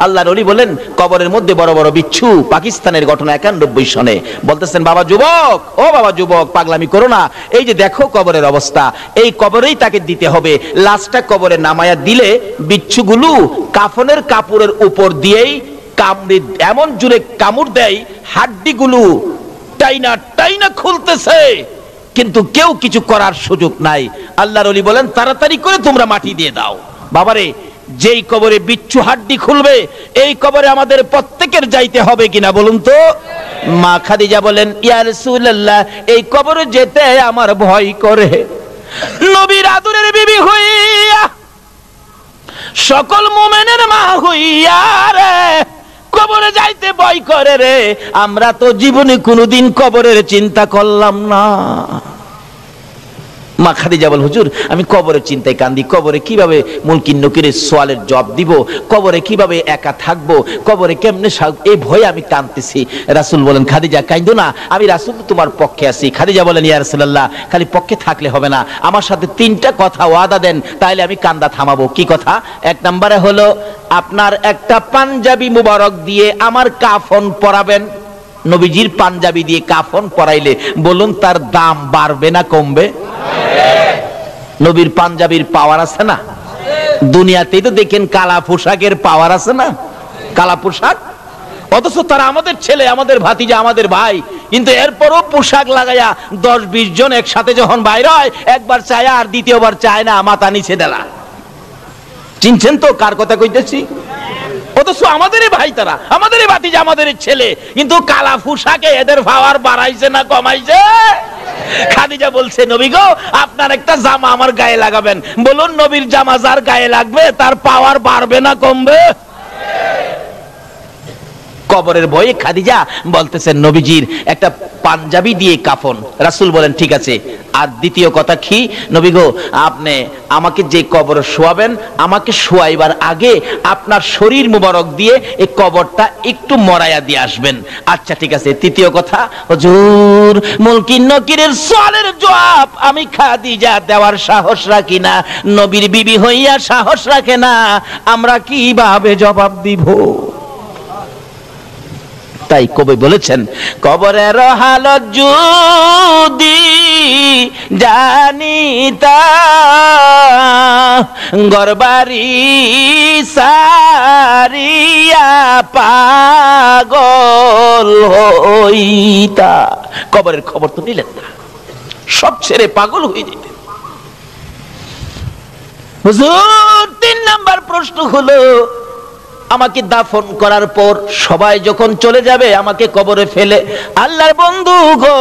আল্লাহর ওলি বলেন কবরের মধ্যে বড় বড় বিচ্ছু। পাকিস্তানের ঘটনা 91 সনে। বলতেছেন বাবা যুবক, ও বাবা যুবক, পাগলামি করো না, এই যে দেখো কবরের অবস্থা, এই কবরেই তাকে দিতে হবে। লাশটা কবরে নামায়া দিলে বিচ্ছুগুলো কাফনের কাপড়ের উপর দিয়েই কামড়ে এমন জোরে কামড় দেয়, হাড্ডিগুলো টাইনা টাইনা খুলতেছে, কিন্তু কেউ কিছু করার সুযোগ নাই। আল্লাহর ওলি বলেন তাড়াতাড়ি করে তোমরা মাটি দিয়ে দাও। বাবারে, যেই কবরে বিচ্ছু হাড্ডি খুলবে এই কবরে আমাদের প্রত্যেকের যাইতে হবে কিনা বলুন তো? মা খাদিজা বলেন ইয়া রাসূলুল্লাহ, এই কবরে যেতে আমার ভয় করে। নবীর আদরের বিবি হইয়া, সকল মুমিনের মা হইয়া রে কবরে যাইতে ভয় করে রে। আমরা তো জীবনে কোনোদিন কবরের চিন্তা করলাম না। মা খাদিজা বল হুজুর, আমি কবরের চিন্তায় কান্দি, কবরে কিভাবে মুনকির নকিরের সওয়ালের জবাব দিব, কবরে কিভাবে একা থাকবো, কবরে কেমনে এই ভয়ে আমি কাঁদতেছি। রাসূল বলেন খাদিজা কাঁদো না, আমি রাসূল তোমার পক্ষে আছি। খাদিজা বলেন ইয়া রাসূলুল্লাহ, খালি পক্ষে থাকলে হবে না, আমার সাথে 3টা কথা ওয়াদা দেন, তাইলে আমি কান্দা থামাবো। কি কথা? 1 নম্বরে হলো আপনার একটা পাঞ্জাবি মুবারক দিয়ে আমার কাফন পরাবেন। নবীজির পাঞ্জাবি দিয়ে কাফন পরাইলে বলুন তার দাম বাড়বে না কমবে? নবীর পাঞ্জাবির পাওয়ার আছে না? দুনিয়াতেই তো দেখেন কালা পোশাকের পাওয়ার আছে না? কালা পোশাক, অথচ তারা আমাদের ছেলে, আমাদের ভাতিজা, আমাদের ভাই, কিন্তু এরপরও পোশাক লাগাইয়া 10-20 জন একসাথে যখন বাইর হয়, একবার চায় আর দ্বিতীয়বার চায় না, মাথা নিচে দেলা। চিনছেন তো কার কথা কইতেছি? অথচ আমাদেরই ভাই তারা, আমাদেরই ভাতিজা, আমাদেরই ছেলে, কিন্তু কালা পোশাকে এদের পাওয়ার বাড়াইছে না কমাইছে? খাদিজা বলছে নবী গো, আপনার একটা জামা আমার গায়ে লাগাবেন। বলুন নবীর জামা যার গায়ে লাগবে তার পাওয়ার বাড়বে না কমবে? কবরের ভয়ে খাদিজা বলতেছেন নবীজির একটা পাঞ্জাবি দিয়ে কাফন। রাসূল বলেন ঠিক আছে। আর দ্বিতীয় কথা কি? নবী গো, আপনি আমাকে যে কবরে শোয়াবেন, আমাকে শোয়াইবার আগে আপনার শরীর মুবারক দিয়ে এই কবরটা একটু মরাইয়া দিয়ে আসবেন। আচ্ছা ঠিক আছে। তৃতীয় কথা, হুজুর মুনকির নকিরের সওয়ালের জবাব আমি খাদিজা দেওয়ার সাহস রাখি না, নবীর বিবি হইয়া সাহস রাখে না, আমরা কিভাবে জবাব দিব? তাই কবি বলেছেন কবরের হালত যদি জানিতা গরবারি সারিয়া পাগল হইতা। কবরের খবর তো নিলেন না, সব ছেড়ে পাগল হয়ে যেতেন। হুজুর 3 নাম্বার প্রশ্ন হলো, আমাকে দাফন করার পর সবাই যখন চলে যাবে আমাকে কবরে ফেলে, আল্লাহর বন্ধু গো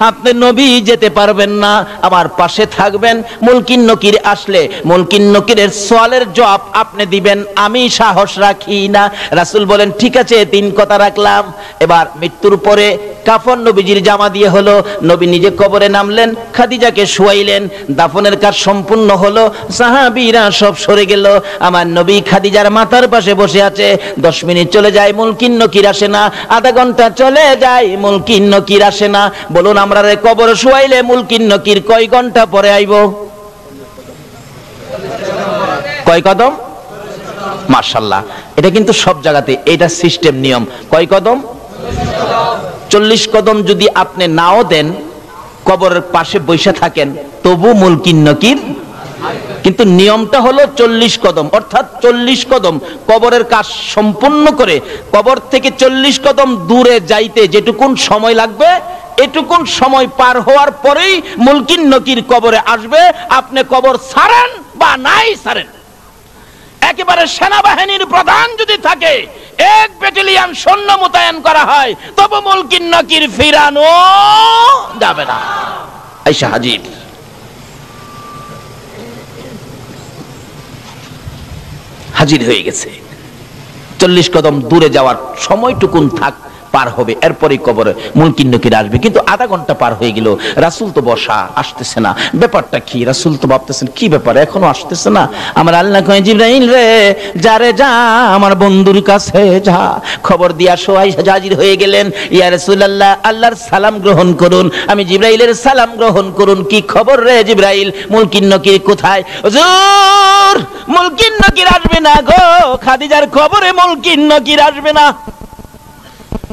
আপনি নবী যেতে পারবেন না, আমার পাশে থাকবেন। মুনকির নকির আসলে মুনকির নকিরের সওয়ালের জবাব আপনি দিবেন, আমি সাহস রাখি না। রাসূল বলেন ঠিক আছে, 3 কথা রাখলাম। এবার মৃত্যুর পরে কাফন নবীজির জামা দিয়ে হলো, নবী নিজে কবরে নামলেন, খাদিজাকে শোয়াইলেন, দাফনের কাজ সম্পূর্ণ হলো, সাহাবীরা সব সরে গেল, আমার নবী খাদিজার মাথার পাশে বসে আছে। 10 মিনিট চলে যায়, মুনকির নকির আসে না। আধা ঘন্টা চলে যায়, মুনকির নকির আসে না। বলুন আমরা রে কবর শোয়াইলে মুনকির নকির কয় ঘন্টা পরে আইব? কয় কদম? মাশাআল্লাহ, এটা কিন্তু সব জায়গাতে এটা সিস্টেম নিয়ম। কয় কদম? 40 কদম যদি আপনি নাও দেন, কবরের পাশে বসে থাকেন, তবু মুনকির নকির, কিন্তু নিয়মটা হলো 40 কদম, অর্থাৎ 40 কদম কবরের কাজ সম্পূর্ণ করে কবর থেকে 40 কদম দূরে যাইতে যেটুকুন সময় লাগবে, এটুকুন সময় পার হওয়ার পরেই মুনকির নকির কবরে আসবে। আপনি কবর ছাড়েন বা নাই ছাড়েন, একেবারে সেনাবাহিনীর প্রধান যদি থাকে, 1 ব্যাটালিয়ন সৈন্য মোতায়েন করা হয়, তবে মুনকির নকির ফিরানো যাবে না। আয়েশা হাজির, হাজির হয়ে গেছে। 40 কদম দূরে যাওয়ার সময়টুকুন পার হবে, এরপরে কবরে মুনকির নকির আসবে। কিন্তু আধা ঘন্টা পার হয়ে গেল, রাসূল তো বসা, আসতেছে না। ব্যাপারটা কি? রাসূল তো ভাবতেছেন কি ব্যাপার, এখনো আসতেছে না। আমার আল্লাহ কয়, জিবরাইল রে, যা রে যা, আমার বন্ধুর কাছে যা, খবর দিয়া সোয়াই হাজির হয়ে গেলেন। ইয়া রাসূলুল্লাহ, আল্লাহর সালাম গ্রহণ করুন। আমি জিবরাইলের সালাম গ্রহণ করুন। কি খবর রে জিবরাইল, মুনকির নকির কোথায়? হুজুর, মুনকির নকির আসবে না গো, খাদিজার খবরে মুনকির নকির আসবে না।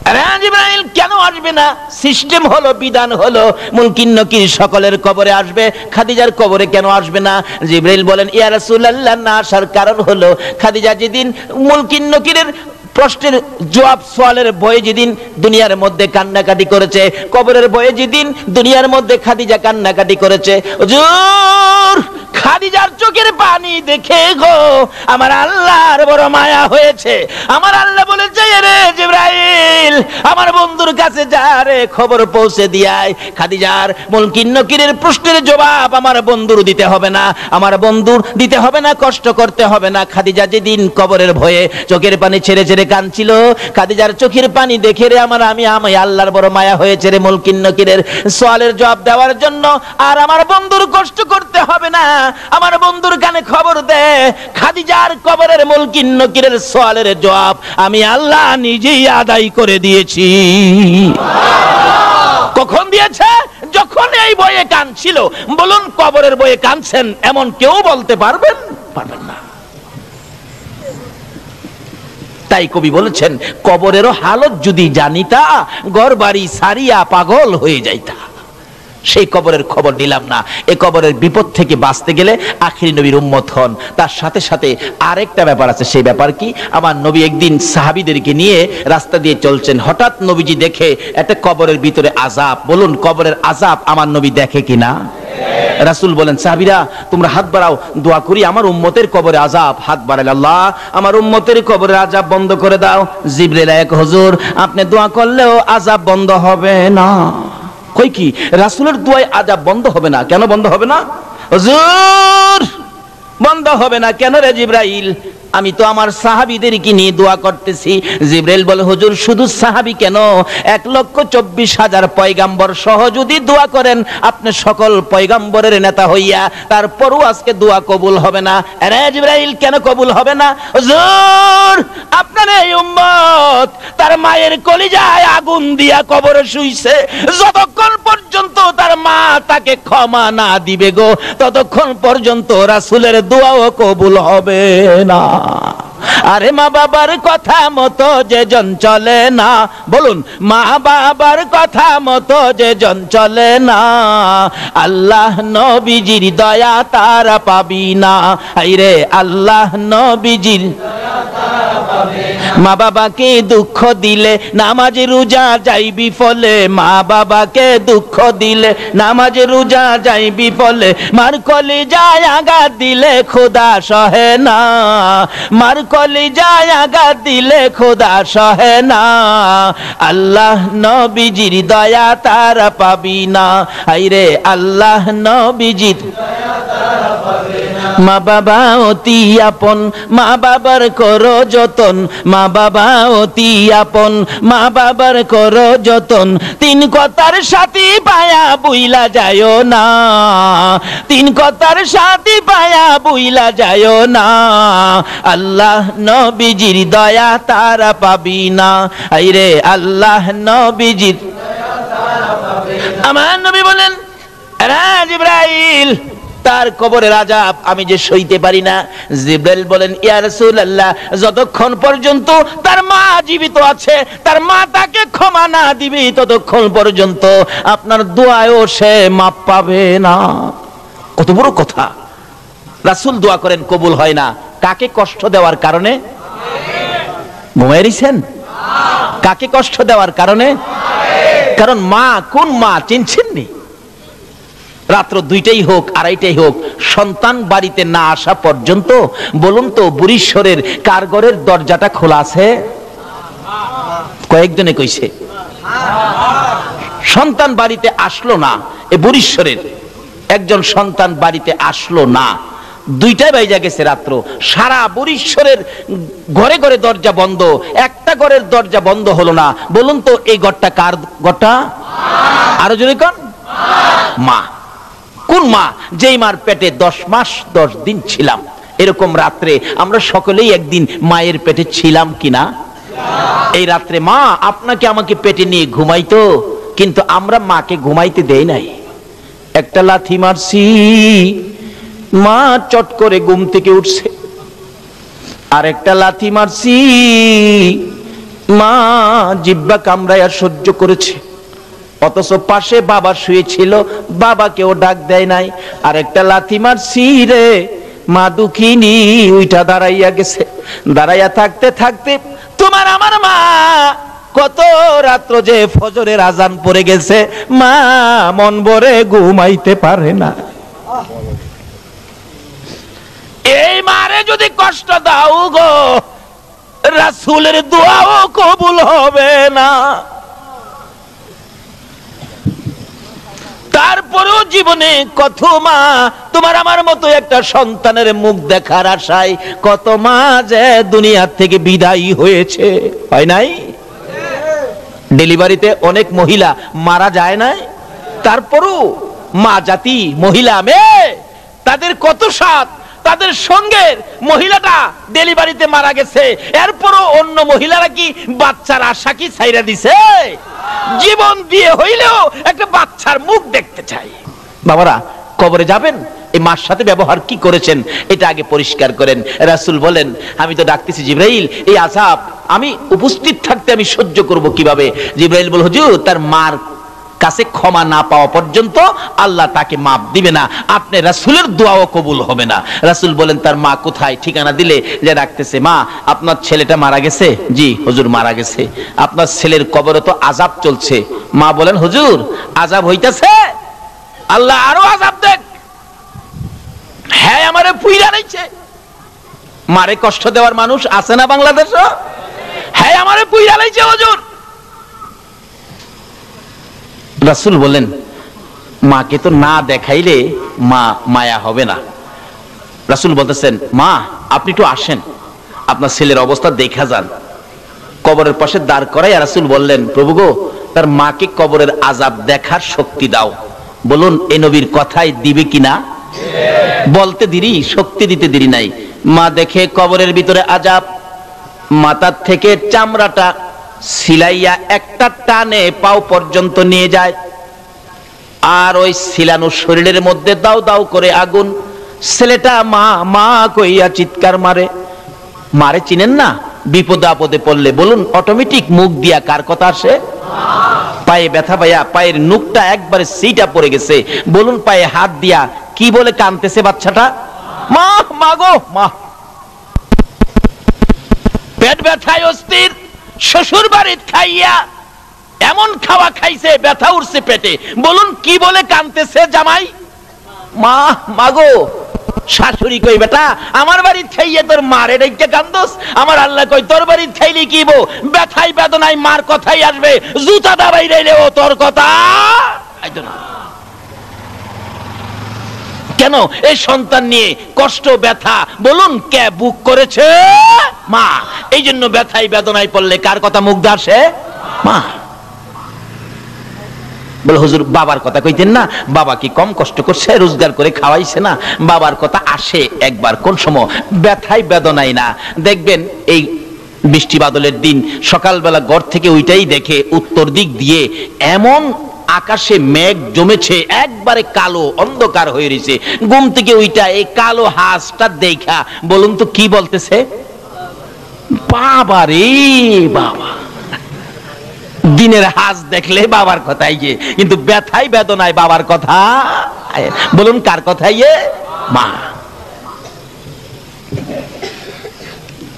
আরে জিবরাইল, কেন আসবে না? সিস্টেম হলো, বিধান হলো, মুনকির নকির সকলের কবরে আসবে, খাদিজার কবরে কেন আসবে না? জিবরাইল বলেন, ইয়া রাসূলুল্লাহ, না আসার কারণ হলো খাদিজা যেদিন মুনকির নকিরের প্রশ্নের জবাব সোয়ালের ভয়ে যেদিন দুনিয়ার মধ্যে কান্নাকাটি করেছে, কবরের ভয়ে যেদিন দুনিয়ার মধ্যে খাদিজা কান্নাকাটি করেছে, হুজুর, খাদিজার চোখের পানি দেখে গো আমার আল্লাহর বড় মায়া হয়েছে। আমার আল্লাহ বলেছে, রে জিবরাইল, আমার বন্ধুর কাছে যা রে, খবর পৌঁছে দিয়ায়, খাদিজার মুনকির নকিরের প্রশ্নের জবাব আমার বন্ধুর দিতে হবে না, আমার বন্ধুর দিতে হবে না, কষ্ট করতে হবে না। খাদিজা যেদিন কবরের ভয়ে চোখের পানি ছেড়ে ছেড়ে কাঁদছিল, খাদিজার চোখের পানি দেখে রে আমি আল্লাহর বড় মায়া হয়েছে রে মুনকির নকিরের সওয়ালের জবাব দেওয়ার জন্য। আর আমার বন্ধুর কষ্ট করতে হবে না, আমার বন্ধুর কানে খবর দে, খাদিজার কবরের মুনকির নকিরের সওয়ালের জবাব আমি আল্লাহ নিজেই আদায় করে দিয়েছি। কখন দিয়েছে? যখন এই বয়ে কাঁদছিল। বলুন, কবরের বয়ে কাঁদছেন এমন কেউ বলতে পারবেন? পারবেন না। তাই কবি বলেছেন, কবরেরও হালত যদি জানিতা, ঘর বাড়ি সারিয়া পাগল হয়ে যাইতা। সেই কবরের খবর নিলাম না। এই কবরের বিপদ থেকে বাঁচতে গেলে আখিরি নবীর উম্মত হন। তার সাথে সাথে আরেকটা ব্যাপার আছে। সেই ব্যাপার কি? আমার নবী একদিন সাহাবীদেরকে নিয়ে রাস্তা দিয়ে চলছেন, হঠাৎ নবীজি দেখে একটা কবরের ভিতরে আযাব। বলুন, কবরের আযাব আমার নবী দেখে কিনা? রাসূল বলেন, সাহাবীরা তোমরা হাত বাড়াও, দোয়া করি আমার উম্মতের কবরে আযাব। হাত বাড়ালে, আল্লাহ আমার উম্মতের কবরের আযাব বন্ধ করে দাও। জিবরাইল এক, হুজুর আপনি দোয়া করলেও আযাব বন্ধ হবে না। কই কি? রাসূলের দোয়ায় আযাব বন্ধ হবে না? কেন বন্ধ হবে না? হুজুর বন্ধ হবে না কেন রে জিবরাইল? আমি তো আমার সাহাবীদেরকে নিয়ে দোয়া করতেছি। জিবরাইল বলে, হুজুর শুধু সাহাবী কেন, 1,24,000 পয়গাম্বর সহ যদি দোয়া করেন আপনি সকল পয়গাম্বরের নেতা হইয়া, তারপরও আজকে দোয়া কবুল হবে না। আরে জিবরাইল, কেন কবুল হবে না? হুজুর আপনার এই উম্মত তার মায়ের কলিজায় আগুন দিয়া কবরে শুইছে, যতক্ষণ পর্যন্ত তার মা তাকে ক্ষমা না দিবে গো, ততক্ষণ পর্যন্ত রাসূলের দোয়াও কবুল হবে না। আরে মা বাবার কথা মতো যে জন চলে না, বলুন, মা বাবার কথা মতো যে জন চলে না, আল্লাহ নবীজির দয়া তারা পাবি না। আইরে আল্লাহ নবীজির মা বাবাকে দুঃখ দিলে নামাজ রোজা যাইবি ফলে, মা বাবাকে দুঃখ দিলে নামাজ রোজা যাইবি ফলে, মার কলিজায় আঘাত দিলে খোদা সহে না, মার কলিজায় আঘাত দিলে খোদা সহে না, আল্লাহ নবীজির দয়া তারা পাবি না। আইরে আল্লাহ নবীজির মা বাবা অতি আপন, মা বাবার করো যতন, মা বাবা অতি আপন, মা বাবার করো যতন, তিন কথার সাথী পায়া বুইলা যায়ও না, তিন কথার সাথী পায়া বুইলা যায়ও না, আল্লাহ নবীজির দয়া তারা পাবি না। আইরে আল্লাহ নবীজির। আমার নবী বলেন, জিবরাইল তার কবরের আযাব আমি যে সইতে পারি না। জিবরাইল বলেন, ইয়া রাসূলুল্লাহ যতক্ষণ পর্যন্ত তার মা জীবিত আছে, তার মা তাকে ক্ষমা না দিবে, ততক্ষণ পর্যন্ত আপনার দোয়ায়ও সে মাপ পাবে না। কত বড় কথা! রাসূল দোয়া করেন, কবুল হয় না। কাকে কষ্ট দেওয়ার কারণে? ঘুমাইছেন? কাকে কষ্ট দেওয়ার কারণে? কারণ মা, কোন মা চিনছেননি? রাত্র 2টাই হোক 2:30টাই হোক, সন্তান বাড়িতে না আসা পর্যন্ত বলুন তো বুড়িশ্বরের কারগরের দরজাটা খোলা আছে? কয়েকজনে কইছে সন্তান বাড়িতে আসলো না। এ বুড়িশ্বরের একজন সন্তান বাড়িতে আসলো না, 2টায় বাইজা গেছে রাত্র। সারা বরিশ্বরের ঘরে ঘরে দরজা বন্ধ, একটা ঘরের দরজা বন্ধ হলো না। বলুন তো এই ঘরটা কার ঘরটা? আরো জোরে কোন? মা। কোন মা? যেই মার পেটে 10 মাস 10 দিন ছিলাম। এরকম রাত্রে আমরা সকলেই একদিন মায়ের পেটে ছিলাম কিনা? এই রাত্রে মা আপনাকে আমাকে পেটে নিয়ে ঘুমাইতো, কিন্তু আমরা মাকে ঘুমাইতে দেই নাই। একটা লাথি মারছি, মা চট করে ঘুম থেকে উঠছে। আর একটা লাথি মারছি, মা জিহ্বা কামড়াইয়া সহ্য করেছে। অথচ পাশে বাবা শুয়েছিল, বাবাকেও ডাক দেয় নাই। আর একটা লাথি মারছি রে, মা দুঃখিনী উইটা দাঁড়াইয়া গেছে। দাঁড়াইয়া থাকতে থাকতে তোমার আমার মা কত রাত্র যে ফজরের আজান পড়ে গেছে, মা মন ভরে ঘুমাইতে পারে না। এই মারে যদি কষ্ট দাও গো, রাসূলের দোয়াও কবুল হবে না। তারপরেও জীবনে কত মা তোমার আমার মতো একটা সন্তানের মুখ দেখার আশায় কত মা যে দুনিয়া থেকে বিদায়ী হয়েছে, হয় নাই? ডেলিভারিতে অনেক মহিলা মারা যায় নাই? তারপরও মা জাতি, মহিলা মেয়ে, তাদের কত সাথ, তাদের সঙ্গের মহিলাটা ডেলিভারিতে মারা গেছে, এরপরও অন্য মহিলারা কি বাচ্চার আশা কি ছাইরা দিছে? জীবন দিয়ে হইলেও একটা বাচ্চার মুখ দেখতে চাই। বাবারা, কবরে যাবেন, এই মার সাথে ব্যবহার কি করেছেন এটা আগে পরিষ্কার করেন। রাসূল বলেন, আমি তো ডাকতেছি জিবরাইল, এই আযাব আমি উপস্থিত থাকতে আমি সহ্য করব কিভাবে? জিবরাইল বল, হুজুর তার মার কাছে ক্ষমা না পাওয়া পর্যন্ত আল্লাহ তাকে মাফ দিবে না, আপনি রাসূলের দোয়াও কবুল হবে না। রাসূল বলেন, তার মা কোথায়? ঠিকানা দিলে যে ডাকতেছে, মা আপনার ছেলেটা মারা গেছে। জি হুজুর মারা গেছে। আপনার ছেলের কবরে তো আযাব চলছে। মা বলেন, হুজুর আযাব হইতাছে? আল্লাহ আরো আযাব দেখ। হ্যাঁ আমারে পুইরা নাইছে। মারে কষ্ট দেওয়ার মানুষ আছে না বাংলাদেশে? হ্যাঁ আমারে পুইরা নাইছে হুজুর। রাসূল বলেন, মাকে তো না দেখাইলে মা মায়া হবে না। রাসূল বলতেছেন, মা আপনি একটু আসেন, আপনার ছেলের অবস্থা দেখা যান। কবরের পাশে দাঁড় করাই রাসূল বললেন, প্রভু গো, তার মাকে কবরের আযাব দেখার শক্তি দাও। বলুন এই নবীর কথাই দিবে কিনা? বলতে দেরি, শক্তি দিতে দেরি নাই। মা দেখে কবরের ভিতরে আযাব, মাথার থেকে চামড়াটা সিলাইয়া একটা টানে পাও পর্যন্ত নিয়ে যায়। আর ওই সিলানো শরীরের মধ্যে দাও দাও করে আগুন। ছেলেটা মা মা কইয়া চিৎকার মারে। মারে চিনেন না? বিপদে আপদে পড়লে বলুন অটোমেটিক মুখ দিয়া কার কথা আসে? পায়ে ব্যথা পাইয়া পায়ের নুকটা একবারে সিটা পড়ে গেছে, বলুন পায়ে হাত দিয়া কি বলে কাঁদতেছে বাচ্চাটা? মা মা গো মা। পেট ব্যথায় অস্থির, শ্বশুর বাড়ির খাইয়া এমন খাওয়া খাইছে ব্যথা উঠছে পেটে, বলুন কি বলে কাঁদতেছে জামাই? মা মাগো। শাশুড়ি কই, বেটা আমার বাড়ির খাইয়ে তোর মারে ডেকে কান্দোস? আমার আল্লাহ কই, তোর বাড়ির খাইলে কি বো, ব্যথাই বেদনায় মার কথাই আসবে, জুতা দাবাই রেলেও তোর কথা আইতো না। কেন? এই সন্তান নিয়ে কষ্ট ব্যথা বলুন কে বুক করেছে? মা। এই জন্য ব্যথাই বেদনায় পড়লে কার কথা মুখ দিয়ে আসে? মা। বলে হুজুর বাবার কথা কইতেন না, বাবা কি কম কষ্ট করছে, রোজগার করে খাওয়াইছে না? বাবার কথা আসে একবার, কোন সময়? ব্যথাই বেদনায় না। দেখবেন এই বৃষ্টি বাদলের দিন সকালবেলা ঘর থেকে ওইটাই দেখে উত্তর দিক দিয়ে এমন আকাশে মেঘ জমেছে, একবারে কালো অন্ধকার হয়ে রয়েছে। ঘুম থেকে ওইটা এই কালো হাঁসটা দেখা বলুন তো কি বলতেছে? বাবা রে বাবা। দিনের হাঁস দেখলে বাবার কথাই, কিন্তু ব্যথাই বেদনায় বাবার কথা বলুন কার কথাই? মা।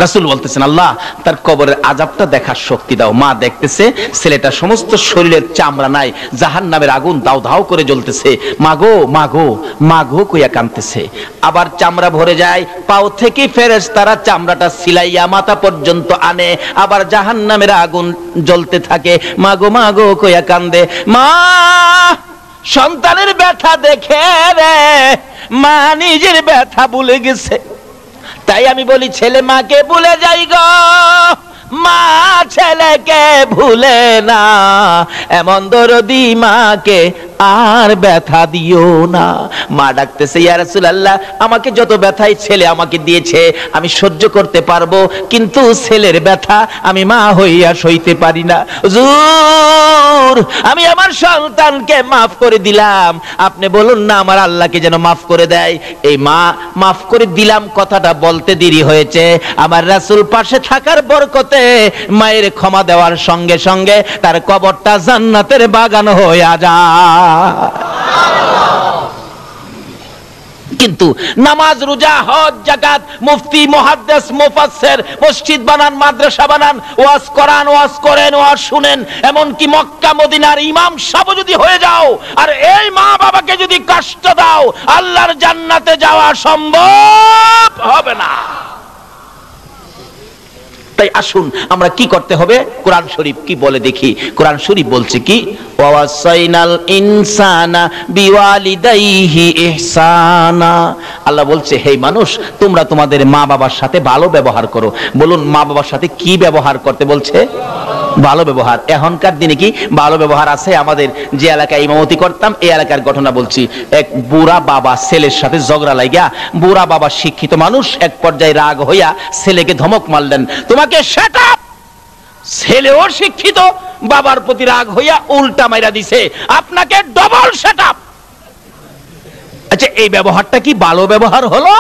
রাসূল বলতেছেন, আল্লাহ তার কবরের আযাবটা দেখার শক্তি দাও। মা দেখতেছে ছেলেটা সমস্ত শরীরের চামড়া নাই, জাহান্নামের আগুন দাও দাও করে জ্বলতেছে। মাগো মাগো মাগো কইয়া কাঁদতেছে। আবার চামড়া ভরে যায়, পাও থেকে ফেরেশতারা চামড়াটা সিলাইয়া মাথা পর্যন্ত আনে, আবার জাহান্নামের আগুন জ্বলতে থাকে। মাগো মাগো কইয়া কান্দে। মা সন্তানের ব্যথা দেখে রে মা নিজের ব্যথা ভুলে গেছে। তাই আমি বলি ছেলে মাকে ভুলে যাই গো, মা ছেলেকে ভুলে না, এমন দরদি মাকে আর ব্যথা দিও না। মা ডাকতেছে, ইয়া রাসূলুল্লাহ, আমাকে যত ব্যথাই ছেলে আমাকে দিয়েছে আমি সহ্য করতে পারবো, কিন্তু ছেলের ব্যথা আমি মা হইয়া সইতে পারি না। হুজুর, আমি আমার সন্তানকে মাফ করে দিলাম, আপনি বলুন না আমার আল্লাহকে যেন মাফ করে দেয়। এই মা মাফ করে দিলাম কথাটা বলতে দেরি হয়েছে, আমার রাসূল পাশে থাকার বরকতে মায়ের ক্ষমা দেওয়ার সঙ্গে সঙ্গে তার কবরটা জান্নাতের বাগান হয়ে যায়। কিন্তু নামাজ, রোজা, হজ, যাকাত, মুফতি, মুহাদ্দিস, মুফাসসির, মসজিদ বানান, মাদ্রাসা বানান, ওয়াজ করান, ওয়াজ করেন, ওয়াজ শুনেন, এমন কি মক্কা মদিনার ইমাম সাহেব যদি হয়ে যাও আর এই মা বাবাকে যদি কষ্ট দাও, আল্লাহর জান্নাতে যাওয়া সম্ভব হবে না। তাই আসুন আমরা কি করতে হবে, কোরআন শরীফ কি বলে দেখি। কোরআন শরীফ বলছে কি, ওয়াসাইনাল ইনসানা বিওয়ালিদাইহি ইহসানা। আল্লাহ বলছে, হে মানুষ, তোমরা তোমাদের মা বাবার সাথে ভালো ব্যবহার করো। বলুন, মা বাবার সাথে কি ব্যবহার করতে বলছে? ভালো ব্যবহার। এখনকার দিনে কি ভালো ব্যবহার আছে? আমাদের যে এলাকায় ইমামতি করতাম এই এলাকার ঘটনা বলছি। এক বুড়া বাবা ছেলের সাথে ঝগড়া লাগিয়া, বুড়া বাবা শিক্ষিত মানুষ, এক পর্যায়ে রাগ হইয়া ছেলেকে ধমক মারলেন, তোমাকে শাট আপ। ছেলেও শিক্ষিত, বাবার প্রতি রাগ হইয়া উল্টা মাইরা দিছে, আপনাকে ডবল শাট আপ। আচ্ছা, এই ব্যবহারটা কি ভালো ব্যবহার হলো?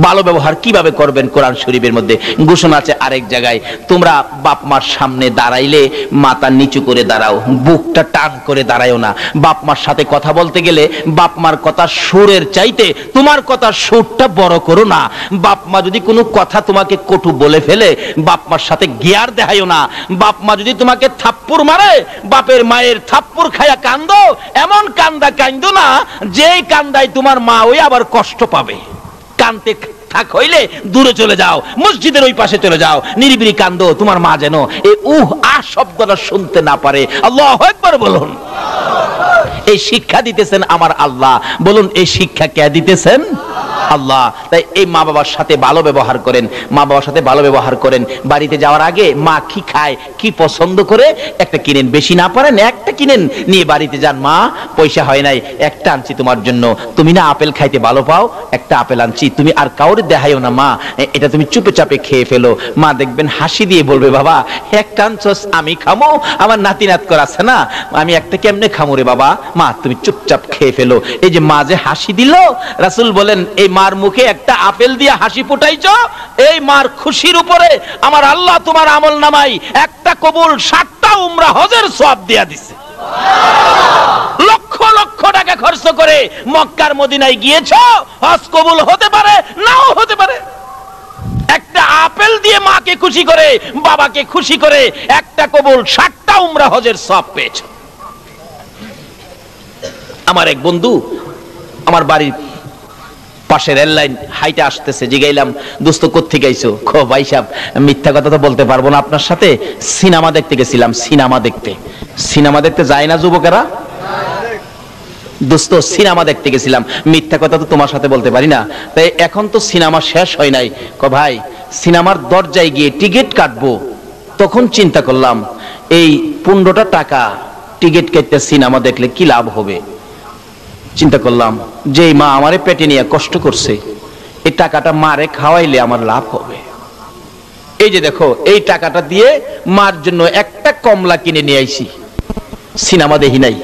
ভালো ব্যবহার কিভাবে করবেন? কোরআন শরীফের মধ্যে ঘোষণা আছে আরেক জায়গায়, তোমরা বাপ মার সামনে দাঁড়াইলে মাথা নিচু করে দাঁড়াও, বুকটা টান করে দাঁড়ায়ও না। বাপ মার সাথে কথা বলতে গেলে বাপ মার কথা সুরের চাইতে তোমার কথা সুরটা বড় করো না। বাপ মা যদি কোনো কথা তোমাকে কটু বলে ফেলে, বাপ মার সাথে গিয়ার দেখায়ও না। বাপ মা যদি তোমাকে থাপ্পড় মারে, বাপের মায়ের থাপ্পড় খায়া কান্দো, এমন কান্দা কান্দো না যেই কান্দায় তোমার মা ওই আবার কষ্ট পাবে। কানতে থাক হইলে দূরে চলে যাও, মসজিদের ওই পাশে চলে যাও, নিরিবিলি কান্দো, তোমার মা যেন এই শব্দটা শুনতে না পারে। আল্লাহু আকবার বলুন। এই শিক্ষা দিতেছেন আমার আল্লাহ। বলুন, এই শিক্ষা কে দিতেছেন? আল্লাহ। তাই এই মা বাবার সাথে ভালো ব্যবহার করেন, মা বাবার সাথে ভালো ব্যবহার করেন। বাড়িতে যাওয়ার আগে মা কি খায়, কি পছন্দ করে একটা কিনেন, বেশি না পারেন একটা কিনেন, নিয়ে বাড়িতে যান, মা পয়সা হয় নাই, একটা আনছি তোমার জন্য, তুমি না আপেল খাইতে ভালো পাও, একটা আপেল আনছি, তুমি আর কাউরে দেখাইও না মা, এটা তুমি চুপে চাপে খেয়ে ফেলো। মা দেখবেন হাসি দিয়ে বলবে, বাবা একটা আনছস, আমি খামো, আমার নাতি নাত কর আছে না, আমি একটা কেমনে খামো রে বাবা, মা তুমি চুপচাপ খেয়ে ফেলো। এই যে মা যে হাসি দিল, রাসূল বলেন এই মার মুখে একটা আপেল দিয়ে হাসি ফুটাইছো, এই মার খুশির উপরে আমার আল্লাহ তোমার আমল নামাই একটা কবুল 60টা উমরা হজের সওয়াব দিয়া দিছে। লক্ষ লক্ষ টাকা খরচ করে মক্কার মদিনায় গিয়েছো, হজ কবুল হতে পারে নাও হতে পারে। একটা আপেল দিয়ে মাকে খুশি করে, বাবাকে খুশি করে একটা কবুল 60টা উমরা হজের সওয়াব পেয়েছো। আমার এক বন্ধু আমার বাড়ির পাশে রেল লাইন হাইটে আসতেছে, জিগাইলাম, দোস্ত কোত্থেকে আইছো? খো ভাই সাহেব, মিথ্যা কথা তো বলতে পারবো না আপনার সাথে, সিনেমা দেখতে গেছিলাম। সিনেমা দেখতে, সিনেমা দেখতে যায় না যুবকেরা? দোস্ত সিনেমা দেখতে গেছিলাম, মিথ্যা কথা তো তোমার সাথে বলতে পারি না। তাই এখন তো সিনেমা শেষ হয় নাই। ভাই সিনেমার দরজায় গিয়ে টিকিট কাটবো, তখন চিন্তা করলাম এই 15টা টাকা টিকিট কাটতে সিনেমা দেখলে কি লাভ হবে। চিন্তা করলাম যে মা আমারে পেটে নিয়ে কষ্ট করছে, এই টাকাটা মারে খাওয়াইলে আমার লাভ হবে। এই যে দেখো, এই টাকাটা দিয়ে মার জন্য একটা কমলা কিনে নিয়ে আইছি, সিনেমা দেখি নাই।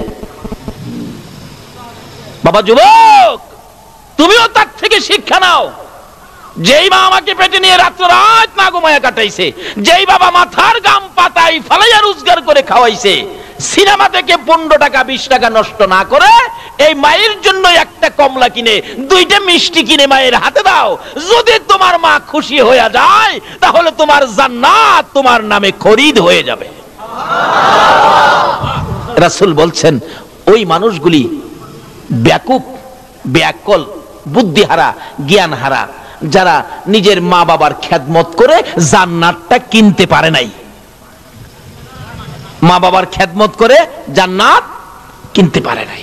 বাবা যুবক, তুমিও তার থেকে শিক্ষা নাও। যেই মা আমাকে পেটে নিয়ে রাত্র রাত না ঘুমায়া কাটাইছে, যেই বাবা মাথার গাম পাতাই ফালাইয়া রোজগার করে খাওয়াইছে, সিনেমা থেকে 15 টাকা 20 টাকা নষ্ট না করে এই মায়ের জন্য একটা কমলা কিনে 2টা মিষ্টি কিনে মায়ের হাতে দাও। যদি তোমার মা খুশি হয়ে যায়, তাহলে তোমার জান্নাত তোমার নামে খরিদ হয়ে যাবে। রাসূল বলছেন, ওই মানুষগুলি বেকুব, বেয়াক্কল, বুদ্ধিহারা, জ্ঞানহারা, যারা নিজের মা বাবার খেদমত করে জান্নাতটা কিনতে পারে নাই। মা বাবার খেদমত করে জান্নাত কিনতে পারে নাই।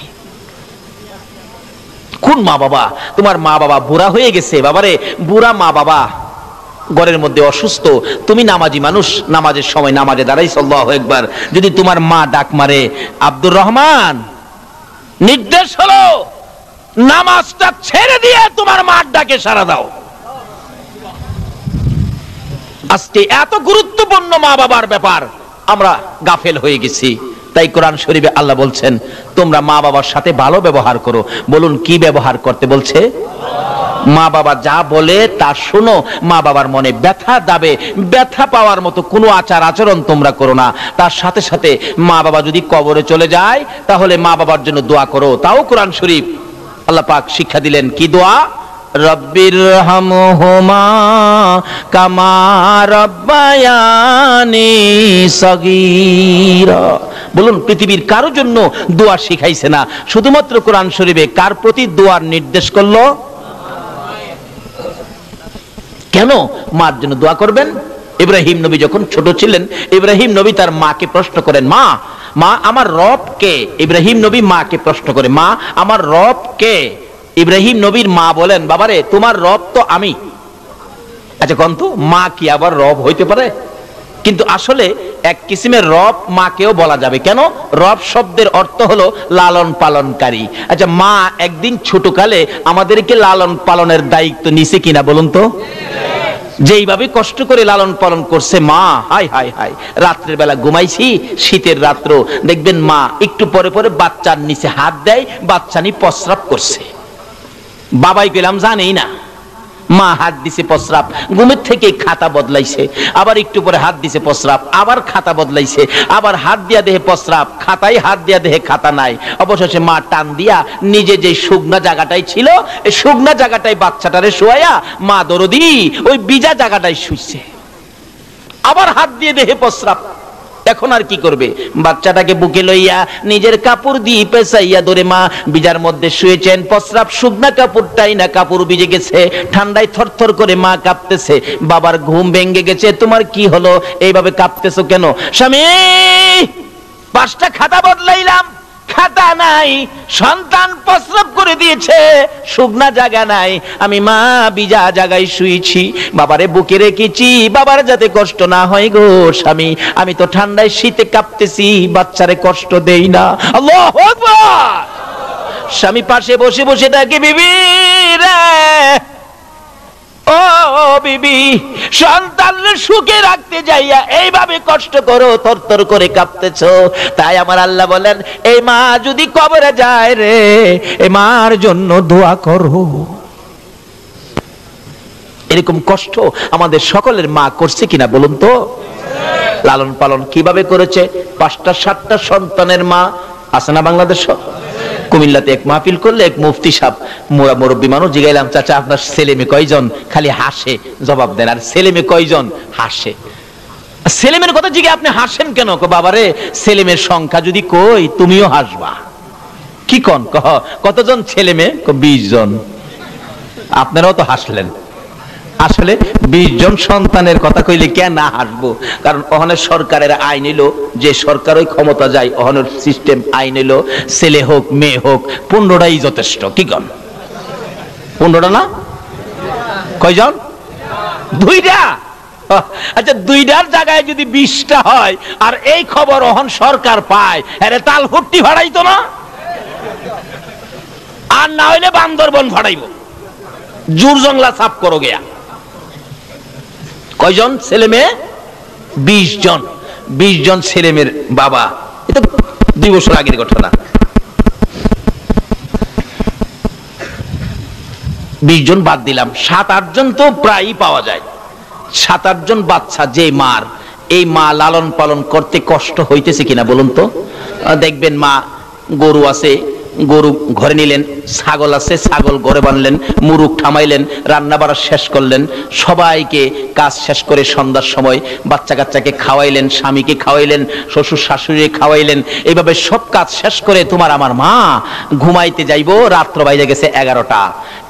কোন মা বাবা? তোমার মা বাবা বুড়া হয়ে গেছে, বাবারে বুড়া মা বাবা ঘরের মধ্যে অসুস্থ, তুমি নামাজি মানুষ, নামাজের সময় নামাজে দাঁড়াইছ, আল্লাহু আকবার, যদি তোমার মা ডাক মারে, আব্দুর রহমান নির্দেশ হলো নামাজটা ছেড়ে দিয়ে তোমার মার ডাকে সাড়া দাও। আজকে এত গুরুত্বপূর্ণ মা বাবার ব্যাপার আমরা গাফেল হয়ে গেছি। তাই কোরআন শরীফে আল্লাহ বলছেন তোমরা মা বাবার সাথে ভালো ব্যবহার করো। বলুন কি ব্যবহার করতে বলছে? মা বাবা যা বলে তা শোনো। মা বাবার মনে ব্যথা দাবে, ব্যথা পাওয়ার মতো কোনো আচার আচরণ তোমরা করো না। তার সাথে সাথে মা বাবা যদি কবরে চলে যায় তাহলে মা বাবার জন্য দোয়া করো। তাও কোরআন শরীফ আল্লাহ পাক শিক্ষা দিলেন, কি দোয়া? রব্বিরহামহুমা কামা রাব্বায়ানি সগীরা। বলুন পৃথিবীর কারোর জন্য দোয়া শিখাইছে না, শুধুমাত্র কোরআন শরীফে কার প্রতি দোয়ার নির্দেশ করলো? কেন মার জন্য দোয়া করবেন? ইব্রাহিম নবী যখন ছোট ছিলেন, ইব্রাহিম নবী তার মাকে প্রশ্ন করেন, মা মা আমার রব কে? ইব্রাহিম নবী মাকে প্রশ্ন করে, মা আমার রব কে? ইব্রাহিম নবীর মা বলেন, বাবারে তোমার রব তো আমি। আচ্ছা কন্ত মা কি আবার রব হইতে পারে? কিন্তু আসলে এক কিসিমের রব মাকেও বলা যাবে। কেন? রব শব্দের অর্থ হলো লালন পালনকারী। আচ্ছা মা একদিন ছোটকালে আমাদেরকে লালন পালনের দায়িত্ব নিছে কিনা বলুন তো? যেইভাবে কষ্ট করে লালন পালন করছে মা, হাই হাই হাই, রাত্রের বেলা ঘুমাইছি, শীতের রাত্র, দেখবেন মা একটু পরে পরে বাচ্চার নিচে হাত দেয়, বাচ্চা নি প্রস্রাব করছে, বাবাই গেলাম জানেই না, মা হাত দিছে প্রস্রাব, ঘুমের থেকে খাতা বদলাইছে, আবার একটু পরে হাত দিছে প্রস্রাব, আবার খাতা বদলাইছে, আবার হাত দিয়া দেহে প্রস্রাব, খাতায় হাত দিয়া দেহে খাতা নাই। অবশেষে মা টান দিয়া নিজে যে শুকনা জায়গাটাই ছিল এই শুকনা জায়গাটাই বাচ্চাটারে শোয়া মা দরদি ওই বিজা জায়গাটায় শুইছে, আবার হাত দিয়ে দেহে প্রস্রাব। এখন আর কি করবে? বাচ্চাটাকে বুকে লইয়া নিজের কাপড় দিয়ে পেঁচাইয়া ধরে মা বিজার মধ্যে শুয়েছেন, প্রস্রাব শুকনা কাপড়টাই না, কাপড় ভিজে গেছে, ঠান্ডায় থরথর করে মা কাঁপতেছে। বাবার ঘুম ভেঙে গেছে, তোমার কি হলো, এইভাবে কাঁপতেছো কেন? স্বামী 5টা খাতা বদলাইলাম, খাতা নাই, সন্তান প্রস্রাব করে দিয়েছে, শুকনা জায়গা নাই, আমি মা বিজা জায়গায় শুয়েছি, বাবারে বুকে রেখেছি, বাবার যাতে কষ্ট না হয় গো স্বামী, আমি তো ঠান্ডায় শীতে কাঁপতেছি, বাচ্চারে কষ্ট দেই না। আল্লাহু আকবার। স্বামী পাশে বসে বসে ডাকে, বিবি রে, ও বিবি, সন্তানকে সুখে রাখতে যাইয়া এইভাবে কষ্ট করো, থরথর করে কাঁপতেছো। তাই আমার আল্লাহ বলেন, এই মা যদি কবরে যায় রে, এই মার জন্য দোয়া করো। এরকম কষ্ট আমাদের সকলের মা করছে কিনা বলুন তো? লালন পালন কিভাবে করেছে? 5টা 7টা সন্তানের মা আছে না বাংলাদেশ? কুমিল্লাতে এক মাহফিল করলে এক মুফতি সাহেব মুরব্বী মানুষ, জিগাইলাম চাচা আপনার ছেলে মেয়ে কয়জন? খালি হাসে জবাব দেন, আর ছেলে মেয়ে কয়জন? হাসে। ছেলে মেয়ের কথা জিগে আপনি হাসেন কেন? বাবারে ছেলে মেয়ের সংখ্যা যদি কই তুমিও হাসবা। কি কন? কতজন ছেলে মেয়ে? 20 জন। আপনারাও তো হাসলেন। আসলে 20 জন সন্তানের কথা কইলে কে না হাসবো? কারণ ওখানে সরকারের আইন এলো, যে সরকার ওই ক্ষমতা যায় ওখানে সিস্টেম আইন এলো, ছেলে হোক মেয়ে হোক 15টাই যথেষ্ট। কি কন? 15টা না? কয়জন? 2টা। আচ্ছা 2টার জায়গায় যদি 20টা হয়, আর এই খবর ওখান সরকার পায়, আরে তাল হুট্টি ভাড়াইতো না, আর না হইলে বান্দরবন ভাড়াইব, জুর জংলা সাফ করো গিয়া। কয়জন ছেলে মেয়ে? 20 জন। 20 জন ছেলে মেয়ের বাবা। এটা 2 বছর আগের ঘটনা। 20 জন বাদ দিলাম, 7-8 জন তো প্রায়ই পাওয়া যায়। 7-8 জন বাচ্চা যে মার, এই মা লালন পালন করতে কষ্ট হইতেছে কিনা বলুন তো? দেখবেন মা গরু আছে, গরু ঘরে নিলেন, ছাগল আছে, ছাগল ঘরে বানলেন, মুরুগ থামাইলেন, রান্না বাড়া শেষ করলেন, সবাইকে কাজ শেষ করে সন্ধ্যার সময় বাচ্চা কাচ্চাকে খাওয়াইলেন, স্বামীকে খাওয়াইলেন, শ্বশুর শাশুড়ি খাওয়াইলেন, এইভাবে সব কাজ শেষ করে তোমার আমার মা ঘুমাইতে যাইবো, রাত্র বাইরে গেছে 11টা,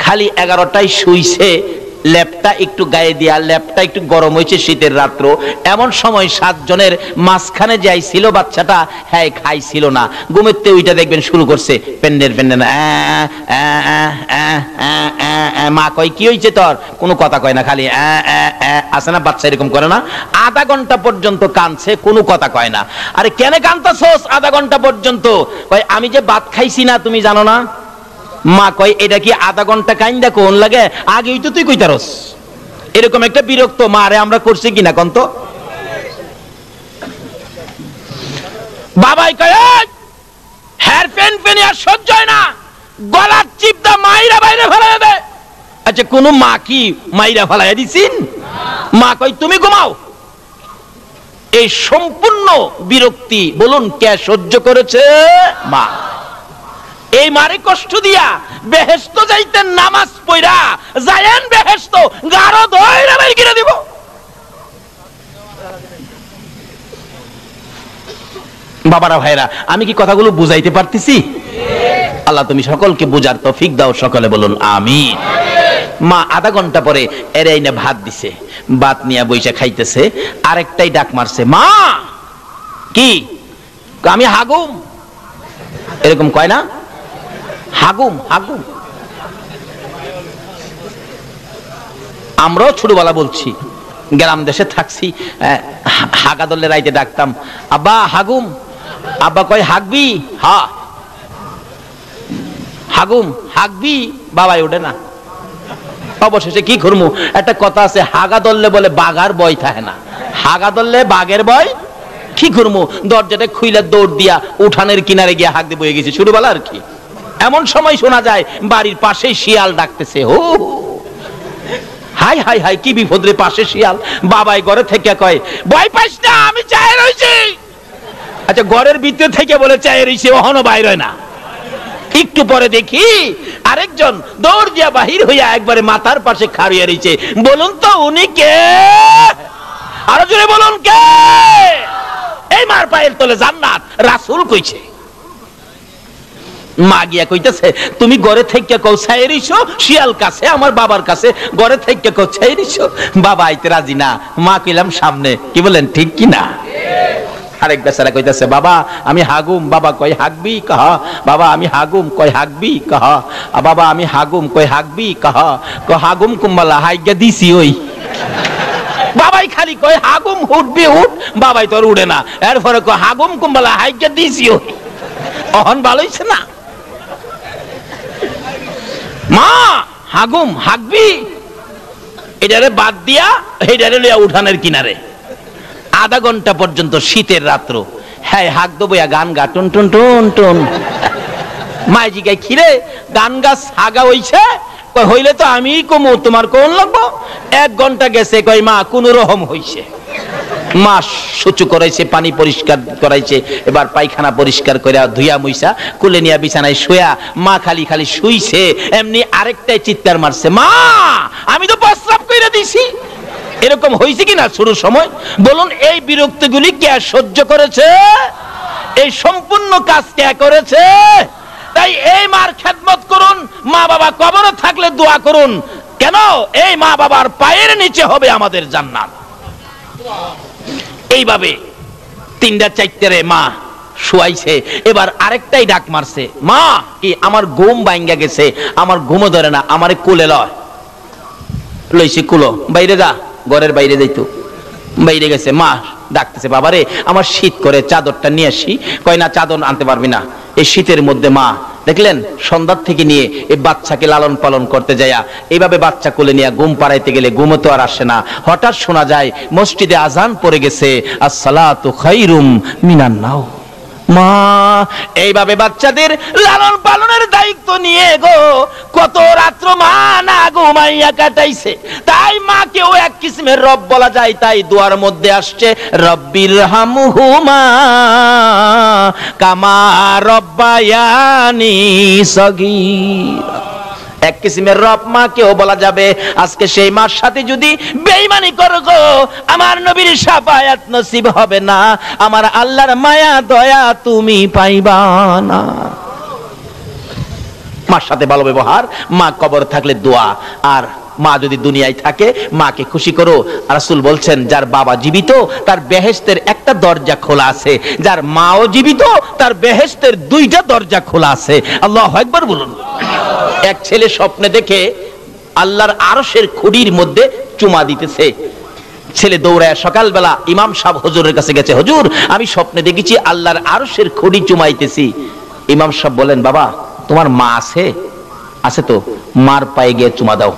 খালি 11টায় শুইছে, লেপটা একটু গায়ে দিয়া, লেপটা একটু গরম হয়েছে শীতের রাত্র, এমন সময় 7 জনের মাঝখানে যাই ছিল বাচ্চাটা, হ্যাঁ খাইছিল না, ঘুমেতে ওইটা দেখবেন শুরু করছে পেন্ডের পেন্ডের, মা কয় কি হয়েছে তোর, কোনো কথা কয় না, খালি আছে না বাচ্চা এরকম করে না, আধা ঘন্টা পর্যন্ত কাঁদছে, কোনো কথা কয় না। আরে কেন কাঁদতাছস আধা ঘন্টা পর্যন্ত? কয় আমি যে ভাত খাইছি না তুমি জানো না। মা কয় এটা কি আধা ঘন্টা কাইন্দা কোন লাগে, আগেই তো তুই কইতারস। এরকম একটা বিরক্ত মারে আমরা করছি কিনা কোন তো। বাবাই কয় হেয়ার পেন পেনি আর সহ্য হয় না, গলার চিপটা মাইরা বাইরে ফেলাই দে। আচ্ছা কোন মা কি মাইরা ফেলাই দিছিন? মা কয় তুমি ঘুমাও। এই সম্পূর্ণ বিরক্তি বলুন কে সহ্য করেছে? মা। এই মারে কষ্ট দিয়া বেহেশত যাইতেন নামাজ পড়া, যায়েন বেহেশত গারো ধইরা বাইর করে দিব। বাবারা ভাইরা, আমি কি কথাগুলো বুঝাইতে পারতেছি? আল্লাহ তুমি সকলকে বুঝার তৌফিক দাও, সকলে বলুন আমিন। মা আধা ঘন্টা পরে এর আইনা ভাত দিছে, ভাত নিয়ে বইসা খাইতেছে, আরেকটাই ডাক মারছে, মা কি? আমি হাগুম। এরকম কয় না, হাগুম হাগুম। আমরাও ছোটবেলা বলছি, গ্রাম দেশে থাকছি, হাগা দলে রাইতে ডাকতাম, আব্বা হাগুম। আব্বা কয় হাগবি? হা। হাগুম হাগবি? বাবাই ওঠে না। অবশেষে কি করবো, একটা কথা আছে, হাগা দললে বলে বাঘার ভয় থাকে না, হাগা দললে বাঘের ভয়। কি করবো, দরজাটা খুইলা দৌড় দিয়া উঠানের কিনারে গিয়া হাগ দিয়ে বয়ে গেছি, ছোটবেলা আর কি। এমন সময় শোনা যায় বাড়ির পাশে শিয়াল ডাকতেছে, হো হাই হাই হাই কি বিপদ রে, পাশে শিয়াল। বাবাই ঘরে থেকে কয় ভয় পাইস না, আমি চায়ে রইছি। আচ্ছা ঘরের ভিতর থেকে বলে চায়ে রইছে, ওহনো বাইর হয় না। একটু পরে দেখি আরেকজন দৌড় দিয়া বাহির হইয়া একবারে মাথার পাশে খাড়িয়ে রইছে। বলুন তো উনি কে? আরো জোরে বলুন কে? এই মার পায়ের তলে জান্নাত, রাসূল কইছে। মা গিয়া কইতেছে তুমি ঘরে থেকে কও ছাইরিছো, শিয়াল কাছে আমার বাবার কাছে ঘরে থেকে কও ছাইরিছো। বাবা আইতে রাজি না, মা কইলাম সামনে। কি বলেন ঠিক কি না? আরেক বেচারা কইতেছে বাবা আমি হাগুম। বাবা কয় হাগবি? কহ। বাবা আমি হাগুম। কয় হাগবি? কহ। বাবা আমি হাগুম। কয় হাগবি? কহ। কয় হাগুম কুম্বালা হাইগা দিছি ওই। বাবাই খালি কয় হাগুম উঠবি উঠ, বাবাই তোর উড়ে না। এরপরে কয় হাগুম কুম্বালা হাইগা দিছি ওই। অহন ভালো হইছে না? মা হাগুম হাগবি, এটারে বাদ দিয়া এটারে লইয়া উঠানের কিনারে। আধা ঘন্টা পর্যন্ত শীতের রাত্র, হ্যাঁ হাক দেবো গান গা টুন টুন টুন টুন। মাই জিগায় খিরে গান গাছ হাগা হইছে? হইলে তো আমি কমু, তোমার কোন লাগবো? 1 ঘন্টা গেছে, কই মা কোন রকম হইছে। মা সুচু করাইছে, পানি পরিষ্কার করাইছে, এবার পায়খানা পরিষ্কার করে ধুইয়া মুইসা কুলে নিয়া বিছানায় শুয়া মা খালি খালি শুইছে। এমনি আরেকটাই চিৎকার মারছে, মা আমি তো প্রস্রাব কইরা দিছি। এরকম হয়েছে কিনা শুরুর সময়? বলুন এই বিরক্তিগুলি কে সহ্য করেছে? এই সম্পূর্ণ কাজ কে করেছে? তাই এই মার খেদমত করুন, মা বাবা কবরে থাকলে দোয়া করুন। কেন? এই মা বাবার পায়ের নিচে হবে আমাদের জান্নাত। এইভাবে 3টা 4টা মা শুয়াইছে, এবার আরেকটাই ডাক মারছে, মা কি আমার ঘুম ভাঙ্গা গেছে, আমার ঘুমও ধরে না, আমারে কোলে লয়। লইছে কুলো, বাইরে যা, ঘরের বাইরে যাইতো, বাইরে গেছে। মা ডাকতেছে বাবারে আমার শীত করে, চাদরটা নিয়ে আসি। কয় না চাদর আনতে পারবি না, এই শীতের মধ্যে। মা দেখলেন সন্ধ্যার থেকে নিয়ে এই বাচ্চাকে লালন পালন করতে যায়া এইভাবে বাচ্চা কোলে নিয়ে ঘুম পাড়াইতে গেলে ঘুমও তো আর আসে না। হঠাৎ শোনা যায় মসজিদে আজান পড়ে গেছে, আসসালাতু খায়রুম মিনান নাও। মা এইভাবে বাচ্চাদের লালন পালনের দায়িত্ব নিয়ে গো কত রাত্র মা না ঘুমাইয়া কাটাইছে। তাই মাকেও এক কিসমের রব বলা যায়। তাই দোয়ার মধ্যে আসছে রব্বির হামহুমা কামা রব্বায়ানি সগীরা। এক কিসমের রব মাকেও বলা যাবে। আজকে সেই মার সাথে যদি বেঈমানি করো গো, আমার নবীর শাফায়াত নসিব হবে না, আমার আল্লাহর মায়া দয়া তুমি পাইবা না। মার সাথে ভালো ব্যবহার, মা কবর থাকলে দোয়া। আর মা যদি দুনিয়ায় থাকে মাকে খুশি করো। রাসূল বলছেন যার বাবা জীবিত তার বেহেশতের একটা দরজা খোলা আছে, যার মাও জীবিত তার বেহেশতের দুইটা দরজা খোলা আছে। আল্লাহু আকবার বলুন। এক ছেলে স্বপ্নে দেখে আল্লাহর আরশের খুঁটির মধ্যে চুমা দিতেছে। ছেলে দৌড়ায় সকালবেলা ইমাম সাহেব হুজুরের কাছে গেছে, হুজুর আমি স্বপ্নে দেখেছি আল্লাহর আরশের খুঁটি চুমাইতেছি। ইমাম সাহেব বলেন, বাবা তোমার মা আছে? আছে তো, মার পায়ে গিয়ে চুমা দাও।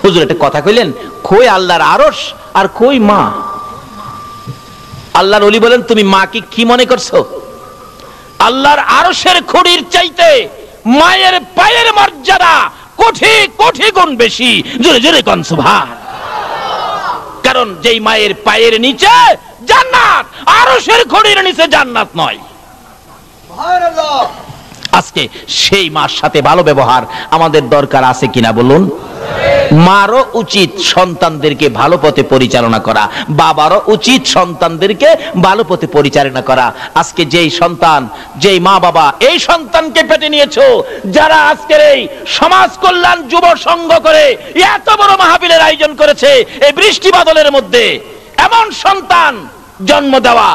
হুজুর একটা কথা কইলেন, কই আল্লাহর আরশ আর কই মা? আল্লাহর ওলি বলেন, তুমি মাকে কি মনে করছো? আল্লাহর আরশের খুঁটির চাইতে মায়ের পায়ের মর্যাদা কোটি কোটি গুণ বেশি। জোরে জোরে কোন সুবহান। কারণ যেই মায়ের পায়ের নিচে জান্নাত, আরশের খুঁটির নিচে জান্নাত নয়। সুবহানাল্লাহ। আজকে সেই মার সাথে ভালো ব্যবহার আমাদের দরকার আছে কিনা বলুন? মারও উচিত সন্তানদেরকে ভালো পথে পরিচালনা করা, বাবারও উচিত সন্তানদেরকে ভালো পথে পরিচালনা করা। আজকে যেই সন্তান, যেই মা বাবা এই সন্তানকে পেটে নিয়েছো, যারা আজকের এই সমাজ কল্যাণ যুব সংঘ করে এত বড় মাহফিলের আয়োজন করেছে, এই বৃষ্টি বাদলের মধ্যে এমন সন্তান জন্ম দেওয়া,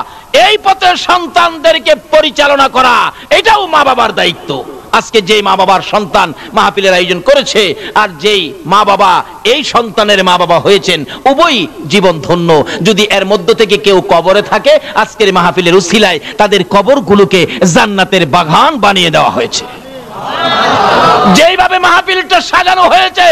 এই পথে সন্তানদেরকে পরিচালনা করা, এটাও মা বাবার দায়িত্ব। আজকে যেই মা বাবার সন্তান মাহফিলের আয়োজন করেছে আর যেই মা বাবা এই সন্তানের মা বাবা হয়েছেন, উভয়ই জীবন ধন্য। যদি এর মধ্য থেকে কেউ কবরে থাকে, আজকের মাহফিলের উসিলায় তাদের কবরগুলোকে জান্নাতের বাগান বানিয়ে দেওয়া হয়েছে। যেইভাবে মাহফিলটা সাজানো হয়েছে,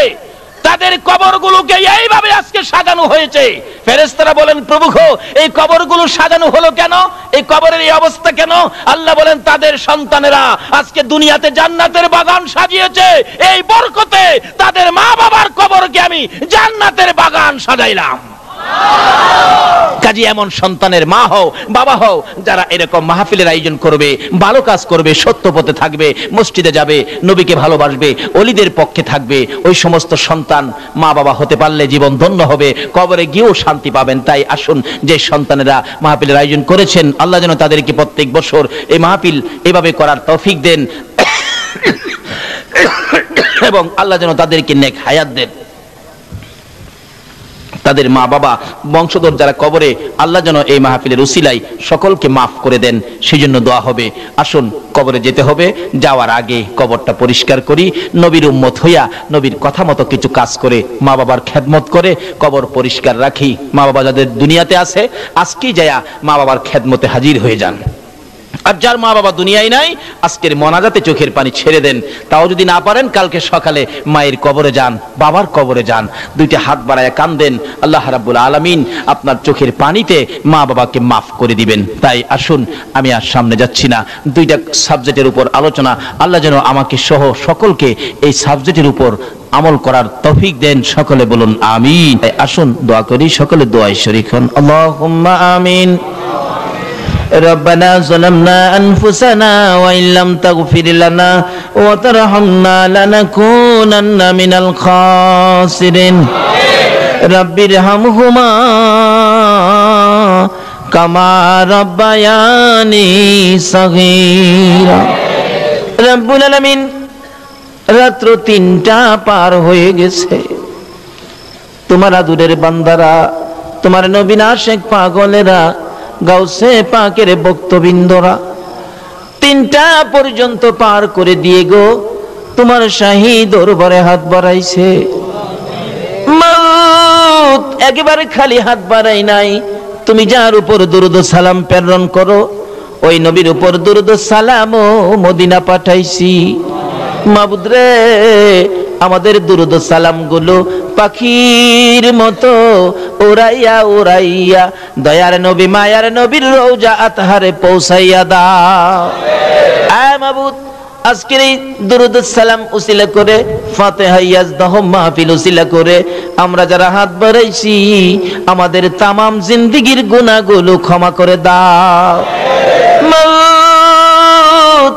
তাদের কবরগুলোকে এইভাবে আজকে সাজানো হয়েছে। ফেরেশতারা বলেন, প্রভু গো এই কবরগুলো সাজানো হলো কেন? এই কবরের এই অবস্থা কেন? আল্লাহ বলেন, তাদের সন্তানেরা আজকে দুনিয়াতে জান্নাতের বাগান সাজিয়েছে, এই বরকতে তাদের মা বাবার কবরকে আমি জান্নাতের বাগান সাজাইলাম। কাজী এমন সন্তানের মা হও, বাবা হও, যারা এরকম মাহফিলের আয়োজন করবে, ভালো কাজ করবে, সত্য পথে থাকবে, মসজিদে যাবে, নবীকে ভালোবাসবে, ওলিদের পক্ষে থাকবে, ওই সমস্ত সন্তান মা বাবা হতে পারলে জীবন ধন্য হবে, কবরে গিয়েও শান্তি পাবেন। তাই আসুন, যে সন্তানেরা মাহফিলের আয়োজন করেছেন, আল্লাহ যেন তাদেরকে প্রত্যেক বছর এই মাহফিল এভাবে করার তৌফিক দেন এবং আল্লাহ যেন তাদেরকে নেক হায়াত দেন। তাদের মা বাবা বংশধর যারা কবরে, আল্লাহ যেন এই মাহফিলের উসিলায় সকলকে মাফ করে দেন, সেই জন্য দোয়া হবে। আসুন, কবরে যেতে হবে, যাওয়ার আগে কবরটা পরিষ্কার করি, নবীর উম্মত হইয়া নবীর কথা মতো কিছু কাজ করে মা বাবার খেদমত করে কবর পরিষ্কার রাখি। মা বাবা যাদের দুনিয়াতে আছে, আজকেই যায়া মা বাবার খেদমতে হাজির হয়ে যান। আর যার মা বাবা দুনিয়ায় নাই, আজকের মোনাজাতে চোখের পানি ছেড়ে দেন। তাও যদি না পারেন, কালকে সকালে মায়ের কবরে যান, বাবার কবরে যান, দুইটা হাত বাড়ায় কান্দেন, আল্লাহ রাব্বুল আলামিন আপনার চোখের পানিতে মা বাবাকে মাফ করে দিবেন। তাই আসুন, আমি আর সামনে যাচ্ছি না, দুইটা সাবজেক্টের উপর আলোচনা, আল্লাহ যেন আমাকে সহ সকলকে এই সাবজেক্টের উপর আমল করার তৌফিক দেন। সকলে বলুন আমিন। আসুন দোয়া করি, সকলে দোয়ায় শরীক হন। আল্লাহুম্মা আমিন। ربنا ظلمنا أنفسنا وإن لم تغفر لنا وترحمنا لنكونن من الخاسرين رب ارحمهما كما ربياني صغيرا রব্বুল আলামিন, রাত্র 3টা পার হয়ে গেছে, তোমার আদুরের বান্দারা, তোমার নবী আশিক পাগলেরা, গাউসে পাকের ভক্তবৃন্দরা 3টা পর্যন্ত পার করে দিয়ে গো তোমার শাহী দরবারে হাত বাড়াইছে। মউত একেবারে খালি হাত বাড়াই নাই, তুমি যার উপর দুরূদ সালাম প্রেরণ করো, ওই নবীর উপর দুরূদ সালাম ও মদিনা পাঠাইছি। মাবুদ রে, আমাদের দুরূদ সালাম গুলো পাখির মতো উড়াইয়া উড়াইয়া দয়ার নবী মায়ার নবীর রওজা আতহারে পৌঁছাইয়া দাও। আয় মাবুদ, আজকের এই দুরূদ সালাম উসিলা করে, ফাতিহা ইয়াজদাহ মাহফিল উসিলা করে আমরা যারা হাত বাড়াইছি, আমাদের তামাম জিন্দেগীর গুনাহগুলো ক্ষমা করে দাও। মাবুদ,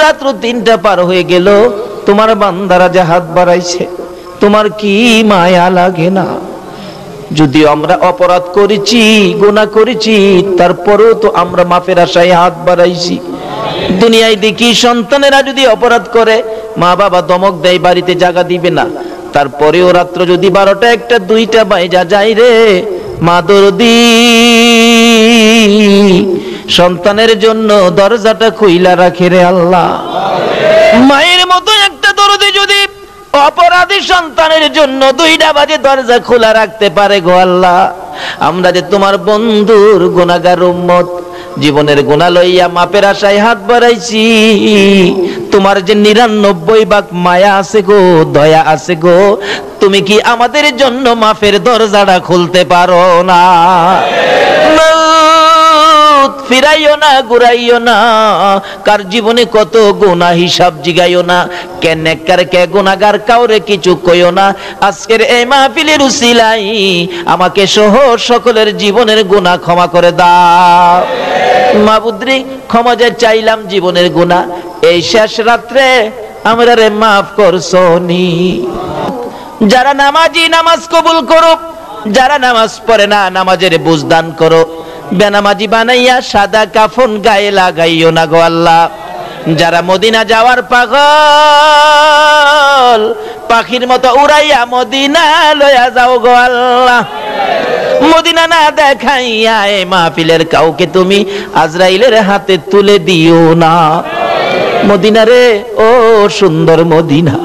রাত্র 3টা পার হয়ে গেল, তোমার বান্দারা যে হাত বাড়াইছে, তোমার কি মায়া লাগে না? যদিও আমরা অপরাধ করেছি, গুনাহ করেছি, তারপরেও তো আমরা মাফের আশায় হাত বাড়াইছি। দুনিয়ায় দেখি সন্তানেরা যদি অপরাধ করে, মা বাবা দমক দেয়, বাড়িতে জায়গা দিবে না, তারপরেও রাত্র যদি 12টা 1টা 2টা বাইজা যায় রে মা দরদি সন্তানের জন্য দরজাটা খুইলা রাখে রে আল্লাহ। মায়ের মতো একটা দরদি যদি অপরাধী সন্তানের জন্য 2টা বাজে দরজা খোলা রাখতে পারে গো আল্লাহ, আমরা যে তোমার বন্ধুর গুনাহগার উম্মত, জীবনের গুনাহ লইয়া মাপের আশায় হাত বাড়াইছি, তোমার যে 99 ভাগ মায়া আছে গো, দয়া আছে গো, তুমি কি আমাদের জন্য মাফের দরজাটা খুলতে পারো না? ফিরাইও না, ঘুরাইও না, কার জীবনে কত গুনাহ হিসাব জিগাইও না, কে নেককার কে গুনাহগার কাউরে কিছু কইও না। আজকের এই মাহফিলের উসিলাই আমাকে সহ সকলের জীবনের গুনাহ ক্ষমা করে দাও। মাবুদ্রি ক্ষমা যে চাইলাম জীবনের গুনাহ, এই শেষ রাত্রে আমরা রে মাফ করছনি। যারা নামাজি নামাজ কবুল করো, যারা নামাজ পড়ে না নামাজের বুঝদান করো, বেনামাজি বানাইয়া সাদা কাফন গায়ে লাগাইও না গো আল্লাহ। যারা মদিনা যাওয়ার পাগল, পাখির মতো উড়াইয়া মদিনা লইয়া যাও গো আল্লাহ। মদিনা না দেখাইয়া এই মাহফিলের কাউকে তুমি আজরাইলের হাতে তুলে দিও না। মদিনা রে, ও সুন্দর মদিনা,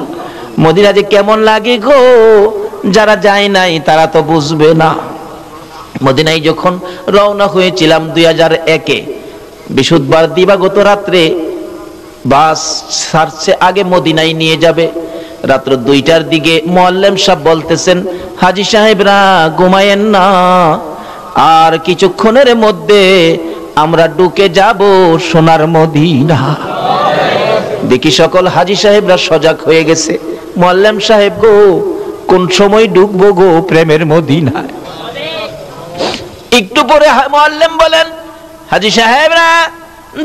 মদিনা যে কেমন লাগে গো, যারা যায় নাই তারা তো বুঝবে না। মদিনায় যখন রওনা হয়েছিলাম 2001-এ, বৃহস্পতিবার দিবাগত রাত্রে বাস ছাড়ছে, আগে মদিনায় নিয়ে যাবে। রাত্র 2টার দিকে মুআল্লিম সাহেব বলতেছেন, হাজী সাহেবরা ঘুমায়েন না, আর কিছুক্ষণের মধ্যে আমরা ঢুকে যাব সোনার মদিনা। দেখি সকল হাজী সাহেবরা সজাগ হয়ে গেছে। মুআল্লিম সাহেব গো, কোন সময় ঢুকবো গো প্রেমের মদিনায়? একটু পরে মুআল্লিম বলেন, হাজী সাহেবরা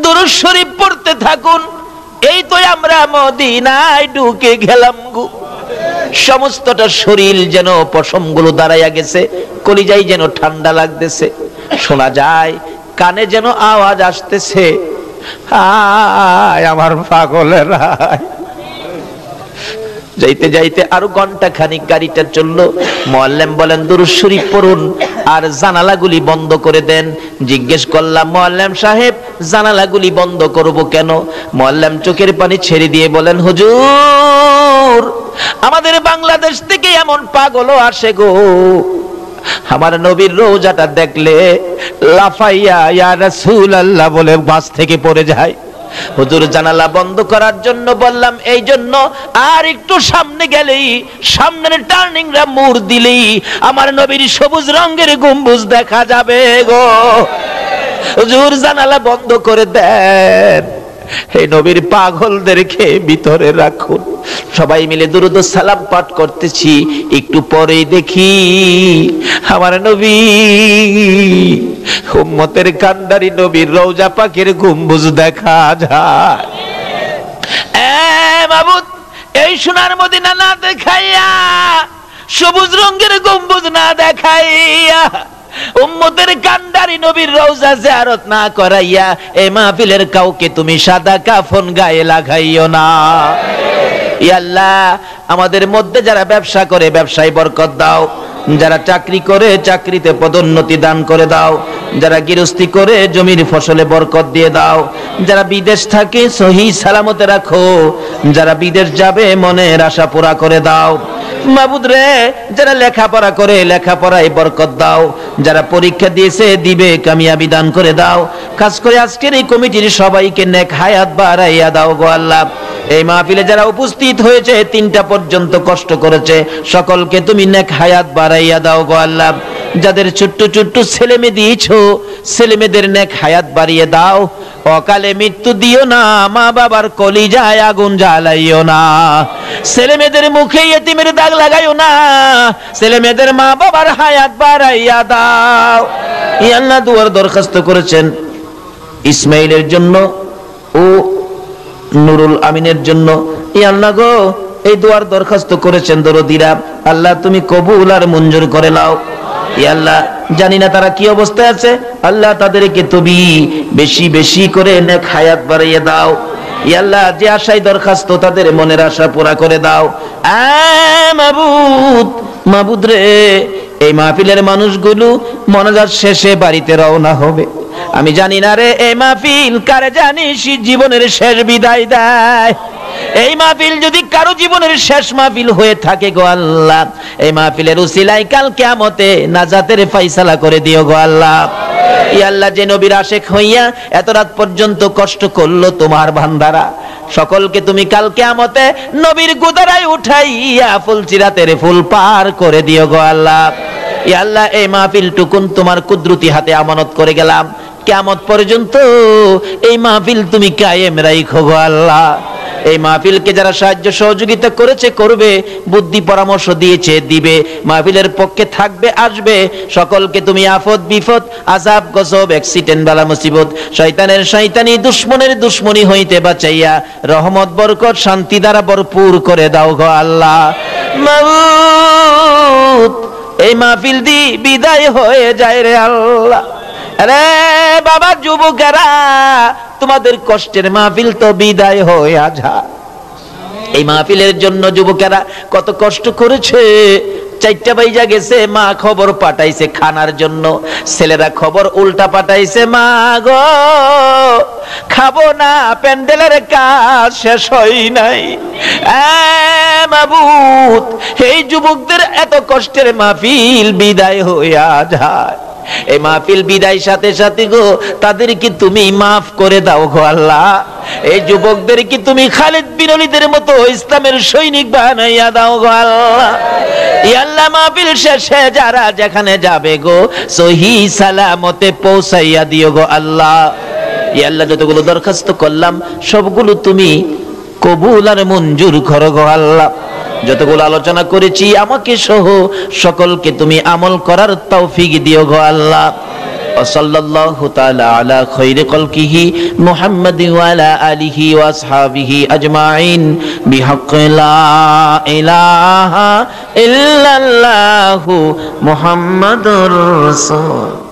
দুরূদ শরীফ পড়তে থাকুন, এই তো আমরা মদিনায় ঢুকে গেলাম গো। সমস্তটা শরীর যেন পশমগুলো দাঁড়াইয়া গেছে, কলিজায় যেন ঠান্ডা লাগতেছে, শোনা যায় কানে যেন আওয়াজ আসতেছে, হায় আমার পাগলেরা। যাইতে যাইতে আরো ঘন্টা খানিক গাড়িটা চললো। মুআল্লিম বলেন দুরূদ শরীফ পড়ুন আর জানালাগুলি বন্ধ করে দেন। জিজ্ঞেস করলাম, মুআল্লিম সাহেব জানালাগুলি বন্ধ করব কেন? মুআল্লিম চোখের পানি ছেড়ে দিয়ে বলেন, হুজুর আমাদের বাংলাদেশ থেকে এমন পাগলও আসে গো, আমার নবীর রওজাটা দেখলে লাফাইয়া ইয়া রাসূলুল্লাহ বলে বাস থেকে পড়ে যায়। হুজুর জানালা বন্ধ করার জন্য বললাম, এই জন্য আর একটু সামনে গেলেই, সামনের টার্নিংরা মোড় দিলেই আমার নবীর সবুজ রঙের গম্বুজ দেখা যাবে গো। হুজুর জানালা বন্ধ করে দেন, এই নবীর পাগলদেরকে ভিতরে রাখুন। সবাই মিলে দুরূদ ও সালাম পাঠ করতেছি, একটু পরেই দেখি আমার নবী, উম্মতের কান্ডারি নবীর রওজা পাকের গম্বুজ দেখা যায়। মাবুদ, এই সোনার মদিনা না দেখাইয়া, সবুজ রঙের গম্বুজ না দেখাইয়া, উম্মতের কান্ডারি নবীর রওজা জিয়ারত না করাইয়া এই মাহফিলের কাউকে তুমি সাদা কাফন গায়ে লাগাইও না। ইয়া আল্লাহ, আমাদের মধ্যে যারা ব্যবসা করে ব্যবসায় বরকত দাও, যারা চাকরি করে চাকরিতে পদোন্নতি দান করে দাও, যারা গৃহস্থী করে জমির ফসলে বরকত দিয়ে দাও, যারা বিদেশ থাকে সহি সালামতে রাখো, যারা বিদেশ যাবে মনের আশা পুরা করে দাও। মাবুদ রে, যারা লেখাপড়া করে লেখাপড়ায় বরকত দাও, যারা পরীক্ষা দিয়েছে দিবে কামিয়াবি দান করে দাও। খাস করে আজকের এই কমিটির সবাইকে নেক হায়াত বাড়াইয়া দাও গো আল্লাহ। এই মাহফিলে যারা উপস্থিত হয়েছে 3টা পর্যন্ত কষ্ট করেছে, সকলকে তুমি নেক হায়াত বাড়াইয়া দাও গো আল্লাহ। যাদের ছোট্ট ছোট্ট ছেলে মেয়ে দিয়েছো, ছেলে মেয়েদের নেক হায়াত বাড়িয়ে দাও। অকালে মৃত্যু দিও না, মা বাবার কলিজায় আগুন জ্বালাইও না, ছেলে মেয়েদের মুখে ইতিমের দাগ লাগাইও না, ছেলে মেয়েদের মা বাবার হায়াত বাড়াইয়া দাও। ইয়া আল্লাহ, দুয়ার দরখাস্ত করেছেন ইসমাইলের জন্য ও নুরুল আমিনের জন্য। ইয়া আল্লাহ গো, এই দুয়ার দরখাস্ত করেছেন দরদিরা, আল্লাহ তুমি কবুল আর মঞ্জুর করে নাও। ইয়া আল্লাহ, জানি না তারা কি অবস্থায় আছে, আল্লাহ তাদেরকে তুমি বেশি বেশি করে নেক হায়াত বাড়িয়ে দাও। ইয়া আল্লাহ যে আশায় দরখাস্ত তাদের মনের আশা পুরা করে দাও। মাবুদ, মাবুদ রে, এই মাহফিলের মানুষগুলো মনাজাত শেষে বাড়িতে রওনা হবে। আমি জানি না রে এই মাহফিল কারে জানিস জীবনের শেষ বিদায় দেয়। এই মাহফিল যদি কারো জীবনের শেষ মাহফিল হয়ে থাকে গো আল্লাহ, এই মাহফিলের উসিলায় কাল কিয়ামতে নাজাতের ফয়সালা করে দিও গো আল্লাহ। ইয়া আল্লাহ যে নবীর আশিক হইয়া এত রাত পর্যন্ত কষ্ট করলো তোমার বান্দারা, সকলকে তুমি কাল কিয়ামতে নবীর গুদারায় উঠাইয়া ফুলসিরাতের ফুল পার করে দিও গো আল্লাহ। ইয়া আল্লাহ এই মাহফিল টুকুন তোমার কুদরতি হাতে আমানত করে গেলাম, কিয়ামত পর্যন্ত এই মাহফিল তুমি কায়েম রাখো গো আল্লাহ। এই মাহফিলকে যারা সাহায্য সহযোগিতা করেছে করবে, বুদ্ধি পরামর্শ দিয়েছে দিবে, মাহফিলের পক্ষে থাকবে আসবে, সকলকে তুমি আফত বিপদ আযাব গজব অ্যাক্সিডেন্ট বালা মুসিবত শয়তানের শয়তানি দুশমনের দুশমনি হইতে বাঁচাইয়া রহমত বরকত শান্তি দ্বারা ভরপুর করে দাও গো আল্লাহ। মাবুদ এই মাহফিল দি বিদায় হয়ে যায় রে আল্লাহ। আরে বাবা যুবকেরা, তোমাদের কষ্টের মাহফিল তো বিদায় হয়ে যায়। এই মাহফিলের জন্য যুবকেরা কত কষ্ট করেছে। 4টা বাইজা গেছে, মা খবর পাঠাইছে খানার জন্য, ছেলেরা খবর উল্টা পাঠাইছে, মা গো খাবো না, প্যান্ডেলের কাজ শেষ হয় নাই। মাবুদ এই যুবকদের এত কষ্টের মাহফিল বিদায় হইয়া যায়। এই মাহফিল বিদায় সাথে সাথে গো তাদেরকে তুমি মাফ করে দাও গো আল্লাহ। এই যুবকদেরকে তুমি খালিদ বিন ওলীদের মতো ইসলামের সৈনিক বানাইয়া দাও গো আল্লাহ। ইয়া আল্লাহ মাহফিল শেষে যারা যেখানে যাবে গো সহি সালামতে পৌঁছাইয়া দিও গো আল্লাহ। ইয়া আল্লাহ যতগুলো দরখাস্ত করলাম সবগুলো তুমি কবুল আর মঞ্জুর করো গো আল্লাহ। যতগুলো আলোচনা করেছি আমাকে সহ সকলকে তুমি আমল করার তৌফিক দিও গো আল্লাহ। সাল্লাল্লাহু তাআলা আলা খায়রি খালকিহি মুহাম্মাদিন ওয়া আলা আলিহি ওয়া আসহাবিহি আজমাইন বিহাক্কি লা ইলাহা ইল্লাল্লাহু মুহাম্মাদুর রাসূল।